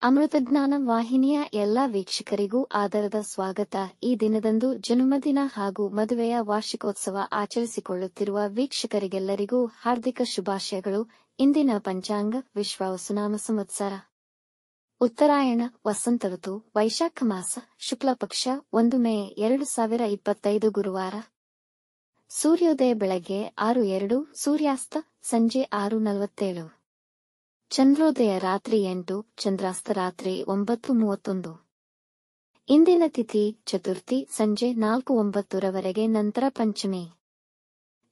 ಅಮೃತಜ್ಞಾನ ವಾಹಿನಿಯ ಎಲ್ಲಾ ವೀಕ್ಷಕರಿಗೂ ಆದರದ ಸ್ವಾಗತ. ಈ ದಿನದಂದು ಜನ್ಮದಿನ ಹಾಗೂ ಮದುವೆಯ ವಾರ್ಷಿಕೋತ್ಸವ ಆಚರಿಸಿಕೊಳ್ಳುತ್ತಿರುವ ವೀಕ್ಷಕರಿಗೆಲ್ಲರಿಗೂ ಹಾರ್ದಿಕ ಶುಭಾಶಯಗಳು. ಇಂದಿನ ಪಂಚಾಂಗ ವಿಶ್ವಾವಸುನಾಮ ಸಂವತ್ಸರ ಉತ್ತರಾಯಣ ವಸಂತ ಋತು ವೈಶಾಖ ಮಾಸ ಶುಕ್ಲ ಪಕ್ಷ 1 ಮೇ 2025 ಗುರುವಾರ. ಸೂರ್ಯೋದಯ ಬೆಳಗ್ಗೆ 6:02, ಸೂರ್ಯಾಸ್ತ ಸಂಜೆ 6:47. ಚಂದ್ರೋದಯ ರಾತ್ರಿ 8, ಚಂದ್ರಾಸ್ತ ರಾತ್ರಿ 9:31. ಇಂದಿನ ತಿಥಿ ಚತುರ್ಥಿ ಸಂಜೆ 4:09 ರವರೆಗೆ, ನಂತರ ಪಂಚಮಿ.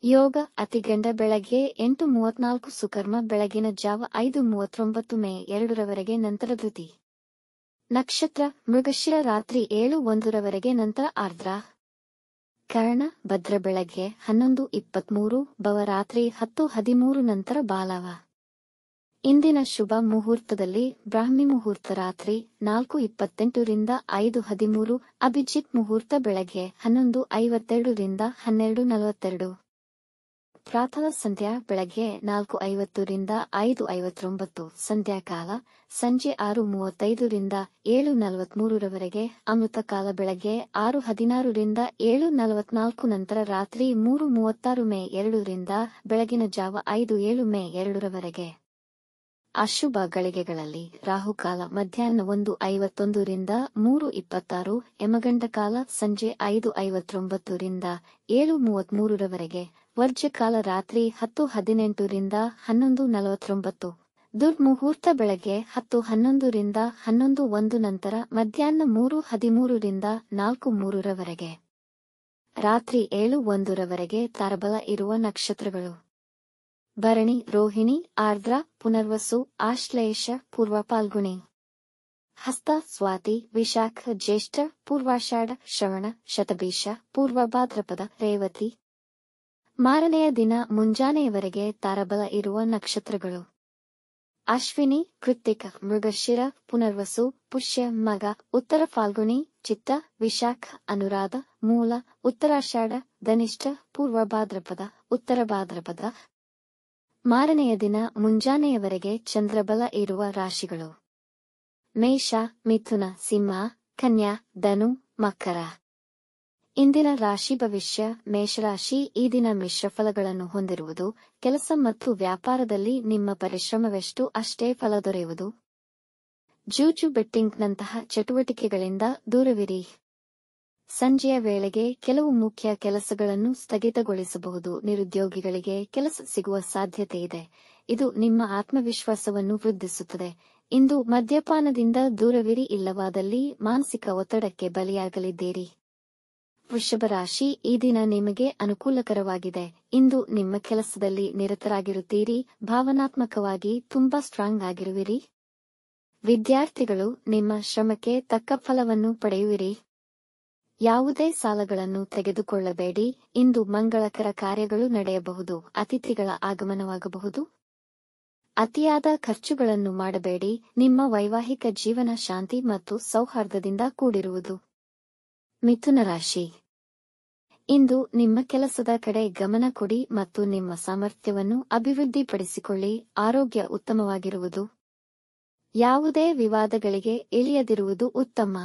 ಯೋಗ ಅತಿಗಂಡ ಬೆಳಗ್ಗೆ 8:34, ಸುಕರ್ಮ ಬೆಳಗಿನ ಜಾವ 5:39 ಮೇ 2 ರವರೆಗೆ, ನಂತರ ಧೃತಿ. ನಕ್ಷತ್ರ ಮೃಗಶಿರ ರಾತ್ರಿ 7:01 ರವರೆಗೆ, ನಂತರ ಆರ್ದ್ರ. ಕರ್ಣ ಭದ್ರ ಬೆಳಗ್ಗೆ 11:23, ಭವ ರಾತ್ರಿ 10:13, ನಂತರ ಬಾಲವ. ಇಂದಿನ ಶುಭ ಮುಹೂರ್ತದಲ್ಲಿ ಬ್ರಾಹ್ಮಿ ಮುಹೂರ್ತ ರಾತ್ರಿ 4:28 ರಿಂದ 5:13, ಅಭಿಜಿತ್ ಮುಹೂರ್ತ ಬೆಳಗ್ಗೆ 11:52 ರಿಂದ 12:42. ಪ್ರಾತಃ ಸಂಧ್ಯಾ ಬೆಳಗ್ಗೆ 4:50 ರಿಂದ 5:59, ಸಂಧ್ಯಾಕಾಲ ಸಂಜೆ 6:35 ರಿಂದ 7:43 ರವರೆಗೆ, ಅಮೃತ ಕಾಲ ಬೆಳಗ್ಗೆ 6:16 ರಿಂದ 7:44, ನಂತರ ರಾತ್ರಿ 3:36 ಮೇ 2 ರಿಂದ ಬೆಳಗಿನ ಜಾವ 5:07 ಮೇ 2 ರವರೆಗೆ. ಅಶುಭ ಗಳಿಗೆಗಳಲ್ಲಿ ರಾಹುಕಾಲ ಮಧ್ಯಾಹ್ನ 1:51 ರಿಂದ 3:26, ಯಮಗಂಡ ಕಾಲ ಸಂಜೆ 5:59 ರಿಂದ 7:33 ರವರೆಗೆ, ವರ್ಜ್ಯಕಾಲ ರಾತ್ರಿ 10:18 ರಿಂದ 11:49, ದುರ್ಮುಹೂರ್ತ ಬೆಳಗ್ಗೆ 10:11 ರಿಂದ 11:01, ನಂತರ ಮಧ್ಯಾಹ್ನ 3:13 ರಿಂದ 4:03 ರವರೆಗೆ. ರಾತ್ರಿ 7:01 ರವರೆಗೆ ತಾರಬಲ ಇರುವ ನಕ್ಷತ್ರಗಳು: ಭರಣಿ, ರೋಹಿಣಿ, ಆರ್ದ್ರ, ಪುನರ್ವಸು, ಆಶ್ಲೇಷ, ಪೂರ್ವ ಫಾಲ್ಗುಣಿ, ಹಸ್ತ, ಸ್ವಾತಿ, ವಿಶಾಖ, ಜ್ಯೇಷ್ಠ, ಪೂರ್ವಾಷಾಢ, ಶ್ರವಣ, ಶತಭಿಷ, ಪೂರ್ವ ಭಾದ್ರಪದ, ರೇವತಿ. ಮಾರನೆಯ ದಿನ ಮುಂಜಾನೆಯವರೆಗೆ ತಾರಬಲ ಇರುವ ನಕ್ಷತ್ರಗಳು: ಅಶ್ವಿನಿ, ಕೃತ್ತಿಕ, ಮೃಗಶಿರ, ಪುನರ್ವಸು, ಪುಷ್ಯ, ಮಗ, ಉತ್ತರ ಫಾಲ್ಗುಣಿ, ಚಿತ್ತ, ವಿಶಾಖ, ಅನುರಾಧ, ಮೂಲ, ಉತ್ತರಾಷಾಢ, ಧನಿಷ್ಠ, ಪೂರ್ವ ಭಾದ್ರಪದ, ಉತ್ತರ ಭಾದ್ರಪದ. ಮಾರನೆಯ ದಿನ ಮುಂಜಾನೆಯವರೆಗೆ ಚಂದ್ರಬಲ ಇರುವ ರಾಶಿಗಳು: ಮೇಷ, ಮಿಥುನ, ಸಿಂಹ, ಕನ್ಯಾ, ಧನು, ಮಕರ. ಇಂದಿನ ರಾಶಿ ಭವಿಷ್ಯ: ಮೇಷರಾಶಿ ಈ ದಿನ ಮಿಶ್ರ ಫಲಗಳನ್ನು ಹೊಂದಿರುವುದು. ಕೆಲಸ ಮತ್ತು ವ್ಯಾಪಾರದಲ್ಲಿ ನಿಮ್ಮ ಪರಿಶ್ರಮವೆಷ್ಟು ಅಷ್ಟೇ ಫಲ ದೊರೆಯುವುದು. ಜೂಜು ಬೆಟ್ಟಿಂಗ್ನಂತಹ ಚಟುವಟಿಕೆಗಳಿಂದ ದೂರವಿರಿ. ಸಂಜೆಯ ವೇಳೆಗೆ ಕೆಲವು ಮುಖ್ಯ ಕೆಲಸಗಳನ್ನು ಸ್ಥಗಿತಗೊಳಿಸಬಹುದು. ನಿರುದ್ಯೋಗಿಗಳಿಗೆ ಕೆಲಸ ಸಿಗುವ ಸಾಧ್ಯತೆ ಇದೆ. ಇದು ನಿಮ್ಮ ಆತ್ಮವಿಶ್ವಾಸವನ್ನು ವೃದ್ಧಿಸುತ್ತದೆ. ಇಂದು ಮದ್ಯಪಾನದಿಂದ ದೂರವಿರಿ, ಇಲ್ಲವಾದಲ್ಲಿ ಮಾನಸಿಕ ಒತ್ತಡಕ್ಕೆ ಬಲಿಯಾಗಲಿದ್ದೀರಿ. ವೃಷಭ ರಾಶಿ ಈ ದಿನ ನಿಮಗೆ ಅನುಕೂಲಕರವಾಗಿದೆ. ಇಂದು ನಿಮ್ಮ ಕೆಲಸದಲ್ಲಿ ನಿರತರಾಗಿರುತ್ತೀರಿ. ಭಾವನಾತ್ಮಕವಾಗಿ ತುಂಬಾ ಸ್ಟ್ರಾಂಗ್ ಆಗಿರುವಿರಿ. ವಿದ್ಯಾರ್ಥಿಗಳು ನಿಮ್ಮ ಶ್ರಮಕ್ಕೆ ತಕ್ಕ ಫಲವನ್ನು ಪಡೆಯುವಿರಿ. ಯಾವುದೇ ಸಾಲಗಳನ್ನು ತೆಗೆದುಕೊಳ್ಳಬೇಡಿ. ಇಂದು ಮಂಗಳಕರ ಕಾರ್ಯಗಳು ನಡೆಯಬಹುದು. ಅತಿಥಿಗಳ ಆಗಮನವಾಗಬಹುದು. ಅತಿಯಾದ ಖರ್ಚುಗಳನ್ನು ಮಾಡಬೇಡಿ. ನಿಮ್ಮ ವೈವಾಹಿಕ ಜೀವನ ಶಾಂತಿ ಮತ್ತು ಸೌಹಾರ್ದದಿಂದ ಕೂಡಿರುವುದು. ಮಿಥುನ ರಾಶಿ ಇಂದು ನಿಮ್ಮ ಕೆಲಸದ ಕಡೆ ಗಮನ ಕೊಡಿ ಮತ್ತು ನಿಮ್ಮ ಸಾಮರ್ಥ್ಯವನ್ನು ಅಭಿವೃದ್ಧಿಪಡಿಸಿಕೊಳ್ಳಿ. ಆರೋಗ್ಯ ಉತ್ತಮವಾಗಿರುವುದು. ಯಾವುದೇ ವಿವಾದಗಳಿಗೆ ಇಳಿಯದಿರುವುದು ಉತ್ತಮ.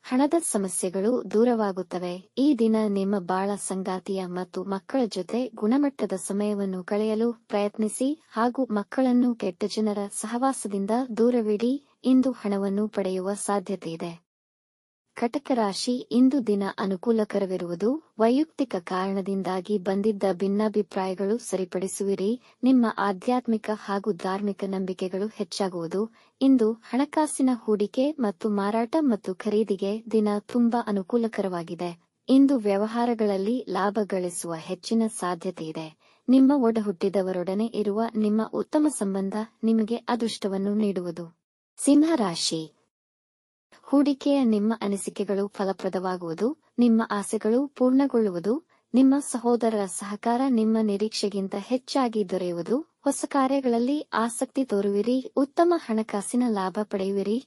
ಹಣದ ಸಮಸ್ಯೆಗಳು ದೂರವಾಗುತ್ತವೆ. ಈ ದಿನ ನಿಮ್ಮ ಬಾಳ ಸಂಗಾತಿಯ ಮತ್ತು ಮಕ್ಕಳ ಜೊತೆ ಗುಣಮಟ್ಟದ ಸಮಯವನ್ನು ಕಳೆಯಲು ಪ್ರಯತ್ನಿಸಿ ಹಾಗೂ ಮಕ್ಕಳನ್ನು ಕೆಟ್ಟ ಜನರ ಸಹವಾಸದಿಂದ ದೂರವಿಡಿ. ಇಂದು ಹಣವನ್ನು ಪಡೆಯುವ ಸಾಧ್ಯತೆಯಿದೆ. ಕಟಕ ರಾಶಿ ಇಂದು ದಿನ ಅನುಕೂಲಕರವಿರುವುದು. ವೈಯಕ್ತಿಕ ಕಾರಣದಿಂದಾಗಿ ಬಂದಿದ್ದ ಭಿನ್ನಾಭಿಪ್ರಾಯಗಳು ಸರಿಪಡಿಸುವಿರಿ. ನಿಮ್ಮ ಆಧ್ಯಾತ್ಮಿಕ ಹಾಗೂ ಧಾರ್ಮಿಕ ನಂಬಿಕೆಗಳು ಹೆಚ್ಚಾಗುವುದು. ಇಂದು ಹಣಕಾಸಿನ ಹೂಡಿಕೆ ಮತ್ತು ಮಾರಾಟ ಮತ್ತು ಖರೀದಿಗೆ ದಿನ ತುಂಬಾ ಅನುಕೂಲಕರವಾಗಿದೆ. ಇಂದು ವ್ಯವಹಾರಗಳಲ್ಲಿ ಲಾಭ ಗಳಿಸುವ ಹೆಚ್ಚಿನ ಸಾಧ್ಯತೆಯಿದೆ. ನಿಮ್ಮ ಒಡಹುಟ್ಟಿದವರೊಡನೆ ಇರುವ ನಿಮ್ಮ ಉತ್ತಮ ಸಂಬಂಧ ನಿಮಗೆ ಅದೃಷ್ಟವನ್ನು ನೀಡುವುದು. ಸಿಂಹ ರಾಶಿ ಹೂಡಿಕೆಯ ನಿಮ್ಮ ಅನಿಸಿಕೆಗಳು ಫಲಪ್ರದವಾಗುವುದು. ನಿಮ್ಮ ಆಸೆಗಳು ಪೂರ್ಣಗೊಳ್ಳುವುದು. ನಿಮ್ಮ ಸಹೋದರರ ಸಹಕಾರ ನಿಮ್ಮ ನಿರೀಕ್ಷೆಗಿಂತ ಹೆಚ್ಚಾಗಿ ದೊರೆಯುವುದು. ಹೊಸ ಕಾರ್ಯಗಳಲ್ಲಿ ಆಸಕ್ತಿ ತೋರುವಿರಿ. ಉತ್ತಮ ಹಣಕಾಸಿನ ಲಾಭ ಪಡೆಯುವಿರಿ.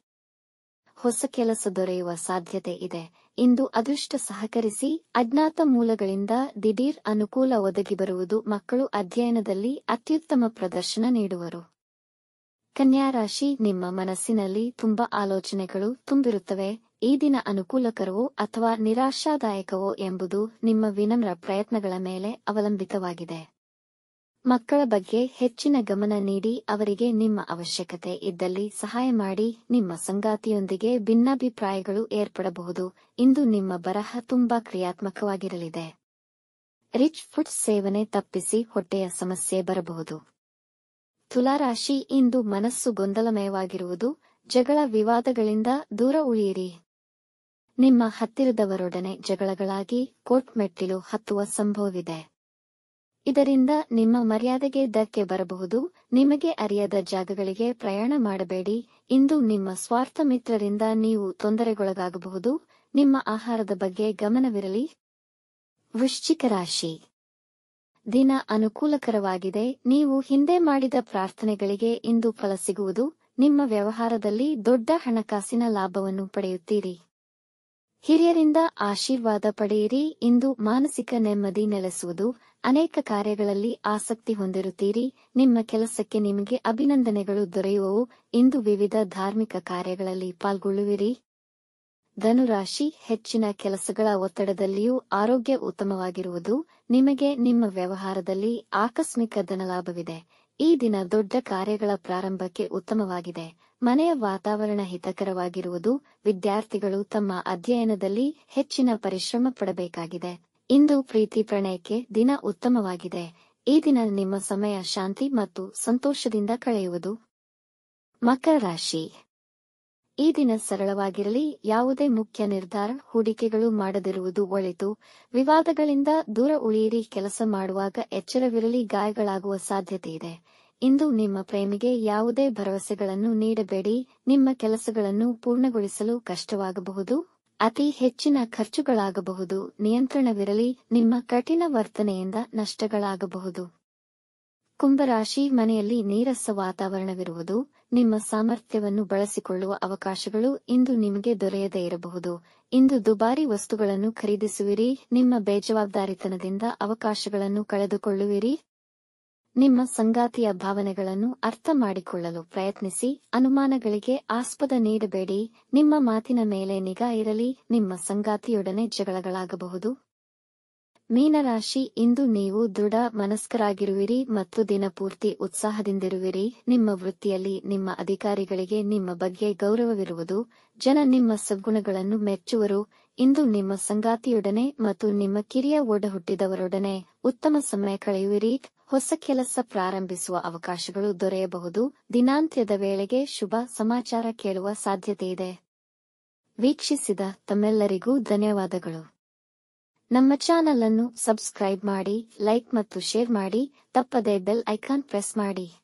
ಹೊಸ ಕೆಲಸ ದೊರೆಯುವ ಸಾಧ್ಯತೆ ಇದೆ. ಇಂದು ಅದೃಷ್ಟ ಸಹಕರಿಸಿ. ಅಜ್ಞಾತ ಮೂಲಗಳಿಂದ ದಿಢೀರ್ ಅನುಕೂಲ ಒದಗಿ ಬರುವುದು. ಮಕ್ಕಳು ಅಧ್ಯಯನದಲ್ಲಿ ಅತ್ಯುತ್ತಮ ಪ್ರದರ್ಶನ ನೀಡುವರು. ಕನ್ಯಾ ರಾಶಿ, ನಿಮ್ಮ ಮನಸ್ಸಿನಲ್ಲಿ ತುಂಬಾ ಆಲೋಚನೆಗಳು ತುಂಬಿರುತ್ತವೆ. ಈ ದಿನ ಅನುಕೂಲಕರವೋ ಅಥವಾ ನಿರಾಶಾದಾಯಕವೋ ಎಂಬುದು ನಿಮ್ಮ ವಿನಮ್ರ ಪ್ರಯತ್ನಗಳ ಮೇಲೆ ಅವಲಂಬಿತವಾಗಿದೆ. ಮಕ್ಕಳ ಬಗ್ಗೆ ಹೆಚ್ಚಿನ ಗಮನ ನೀಡಿ ಅವರಿಗೆ ನಿಮ್ಮ ಅವಶ್ಯಕತೆ ಇದ್ದಲ್ಲಿ ಸಹಾಯ ಮಾಡಿ. ನಿಮ್ಮ ಸಂಗಾತಿಯೊಂದಿಗೆ ಭಿನ್ನಾಭಿಪ್ರಾಯಗಳು ಏರ್ಪಡಬಹುದು. ಇಂದು ನಿಮ್ಮ ಬರಹ ತುಂಬಾ ಕ್ರಿಯಾತ್ಮಕವಾಗಿರಲಿದೆ. ರಿಚ್ ಫುಡ್ ಸೇವನೆ ತಪ್ಪಿಸಿ, ಹೊಟ್ಟೆಯ ಸಮಸ್ಯೆ ಬರಬಹುದು. ತುಲಾರಾಶಿ, ಇಂದು ಮನಸ್ಸು ಗೊಂದಲಮಯವಾಗಿರುವುದು. ಜಗಳ ವಿವಾದಗಳಿಂದ ದೂರ ಉಳಿಯಿರಿ. ನಿಮ್ಮ ಹತ್ತಿರದವರೊಡನೆ ಜಗಳಗಳಾಗಿ ಕೋರ್ಟ್ ಮೆಟ್ಟಿಲು ಹತ್ತುವ ಸಂಭವವಿದೆ. ಇದರಿಂದ ನಿಮ್ಮ ಮರ್ಯಾದೆಗೆ ಧಕ್ಕೆ ಬರಬಹುದು. ನಿಮಗೆ ಅರಿಯದ ಜಾಗಗಳಿಗೆ ಪ್ರಯಾಣ ಮಾಡಬೇಡಿ. ಇಂದು ನಿಮ್ಮ ಸ್ವಾರ್ಥ ಮಿತ್ರರಿಂದ ನೀವು ತೊಂದರೆಗೊಳಗಾಗಬಹುದು. ನಿಮ್ಮ ಆಹಾರದ ಬಗ್ಗೆ ಗಮನವಿರಲಿ. ವೃಶ್ಚಿಕ ರಾಶಿ, ದಿನ ಅನುಕೂಲಕರವಾಗಿದೆ. ನೀವು ಹಿಂದೆ ಮಾಡಿದ ಪ್ರಾರ್ಥನೆಗಳಿಗೆ ಇಂದು ಫಲ ಸಿಗುವುದು. ನಿಮ್ಮ ವ್ಯವಹಾರದಲ್ಲಿ ದೊಡ್ಡ ಹಣಕಾಸಿನ ಲಾಭವನ್ನು ಪಡೆಯುತ್ತೀರಿ. ಹಿರಿಯರಿಂದ ಆಶೀರ್ವಾದ ಪಡೆಯಿರಿ. ಇಂದು ಮಾನಸಿಕ ನೆಮ್ಮದಿ ನೆಲೆಸುವುದು. ಅನೇಕ ಕಾರ್ಯಗಳಲ್ಲಿ ಆಸಕ್ತಿ ಹೊಂದಿರುತ್ತೀರಿ. ನಿಮ್ಮ ಕೆಲಸಕ್ಕೆ ನಿಮಗೆ ಅಭಿನಂದನೆಗಳು ದೊರೆಯುವವು. ಇಂದು ವಿವಿಧ ಧಾರ್ಮಿಕ ಕಾರ್ಯಗಳಲ್ಲಿ ಪಾಲ್ಗೊಳ್ಳುವಿರಿ. ಧನುರಾಶಿ, ಹೆಚ್ಚಿನ ಕೆಲಸಗಳ ಒತ್ತಡದಲ್ಲಿಯೂ ಆರೋಗ್ಯ ಉತ್ತಮವಾಗಿರುವುದು. ನಿಮಗೆ ನಿಮ್ಮ ವ್ಯವಹಾರದಲ್ಲಿ ಆಕಸ್ಮಿಕ ಧನಲಾಭವಿದೆ. ಈ ದಿನ ದೊಡ್ಡ ಕಾರ್ಯಗಳ ಪ್ರಾರಂಭಕ್ಕೆ ಉತ್ತಮವಾಗಿದೆ. ಮನೆಯ ವಾತಾವರಣ ಹಿತಕರವಾಗಿರುವುದು. ವಿದ್ಯಾರ್ಥಿಗಳು ತಮ್ಮ ಅಧ್ಯಯನದಲ್ಲಿ ಹೆಚ್ಚಿನ ಪರಿಶ್ರಮ ಪಡಬೇಕಾಗಿದೆ. ಇಂದು ಪ್ರೀತಿ ಪ್ರಣಯಕ್ಕೆ ದಿನ ಉತ್ತಮವಾಗಿದೆ. ಈ ದಿನ ನಿಮ್ಮ ಸಮಯ ಶಾಂತಿ ಮತ್ತು ಸಂತೋಷದಿಂದ ಕಳೆಯುವುದು. ಮಕರ ರಾಶಿ, ಈ ದಿನ ಸರಳವಾಗಿರಲಿ. ಯಾವುದೇ ಮುಖ್ಯ ನಿರ್ಧಾರ, ಹೂಡಿಕೆಗಳು ಮಾಡದಿರುವುದು ಒಳಿತು. ವಿವಾದಗಳಿಂದ ದೂರ ಉಳಿಯಿರಿ. ಕೆಲಸ ಮಾಡುವಾಗ ಎಚ್ಚರವಿರಲಿ, ಗಾಯಗಳಾಗುವ ಸಾಧ್ಯತೆಯಿದೆ. ಇಂದು ನಿಮ್ಮ ಪ್ರೇಮಿಗೆ ಯಾವುದೇ ಭರವಸೆಗಳನ್ನು ನೀಡಬೇಡಿ. ನಿಮ್ಮ ಕೆಲಸಗಳನ್ನು ಪೂರ್ಣಗೊಳಿಸಲು ಕಷ್ಟವಾಗಬಹುದು. ಅತಿ ಹೆಚ್ಚಿನ ಖರ್ಚುಗಳಾಗಬಹುದು. ನಿಯಂತ್ರಣವಿರಲಿ. ನಿಮ್ಮ ಕಠಿಣ ವರ್ತನೆಯಿಂದ ನಷ್ಟಗಳಾಗಬಹುದು. ಕುಂಭರಾಶಿ, ಮನೆಯಲ್ಲಿ ನೀರಸ ವಾತಾವರಣವಿರುವುದು. ನಿಮ್ಮ ಸಾಮರ್ಥ್ಯವನ್ನು ಬಳಸಿಕೊಳ್ಳುವ ಅವಕಾಶಗಳು ಇಂದು ನಿಮಗೆ ದೊರೆಯದೇ ಇರಬಹುದು. ಇಂದು ದುಬಾರಿ ವಸ್ತುಗಳನ್ನು ಖರೀದಿಸುವಿರಿ. ನಿಮ್ಮ ಬೇಜವಾಬ್ದಾರಿತನದಿಂದ ಅವಕಾಶಗಳನ್ನು ಕಳೆದುಕೊಳ್ಳುವಿರಿ. ನಿಮ್ಮ ಸಂಗಾತಿಯ ಭಾವನೆಗಳನ್ನು ಅರ್ಥ ಮಾಡಿಕೊಳ್ಳಲು ಪ್ರಯತ್ನಿಸಿ. ಅನುಮಾನಗಳಿಗೆ ಆಸ್ಪದ ನೀಡಬೇಡಿ. ನಿಮ್ಮ ಮಾತಿನ ಮೇಲೆ ನಿಗಾ ಇರಲಿ. ನಿಮ್ಮ ಸಂಗಾತಿಯೊಡನೆ ಜಗಳಗಳಾಗಬಹುದು. ಮೀನರಾಶಿ, ಇಂದು ನೀವು ದೃಢ ಮನಸ್ಕರಾಗಿರುವಿರಿ ಮತ್ತು ದಿನಪೂರ್ತಿ ಉತ್ಸಾಹದಿಂದಿರುವಿರಿ. ನಿಮ್ಮ ವೃತ್ತಿಯಲ್ಲಿ ನಿಮ್ಮ ಅಧಿಕಾರಿಗಳಿಗೆ ನಿಮ್ಮ ಬಗ್ಗೆ ಗೌರವವಿರುವುದು. ಜನ ನಿಮ್ಮ ಸದ್ಗುಣಗಳನ್ನು ಮೆಚ್ಚುವರು. ಇಂದು ನಿಮ್ಮ ಸಂಗಾತಿಯೊಡನೆ ಮತ್ತು ನಿಮ್ಮ ಕಿರಿಯ ಒಡಹುಟ್ಟಿದವರೊಡನೆ ಉತ್ತಮ ಸಮಯ ಕಳೆಯುವಿರಿ. ಹೊಸ ಕೆಲಸ ಪ್ರಾರಂಭಿಸುವ ಅವಕಾಶಗಳು ದೊರೆಯಬಹುದು. ದಿನಾಂತ್ಯದ ವೇಳೆಗೆ ಶುಭ ಸಮಾಚಾರ ಕೇಳುವ ಸಾಧ್ಯತೆಯಿದೆ. ವೀಕ್ಷಿಸಿದ ತಮ್ಮೆಲ್ಲರಿಗೂ ಧನ್ಯವಾದಗಳು. ನಮ್ಮ ಚಾನಲ್ ಅನ್ನು ಸಬ್ಸ್ಕ್ರೈಬ್ ಮಾಡಿ, ಲೈಕ್ ಮತ್ತು ಶೇರ್ ಮಾಡಿ. ತಪ್ಪದೇ ಬೆಲ್ ಐಕಾನ್ ಪ್ರೆಸ್ ಮಾಡಿ.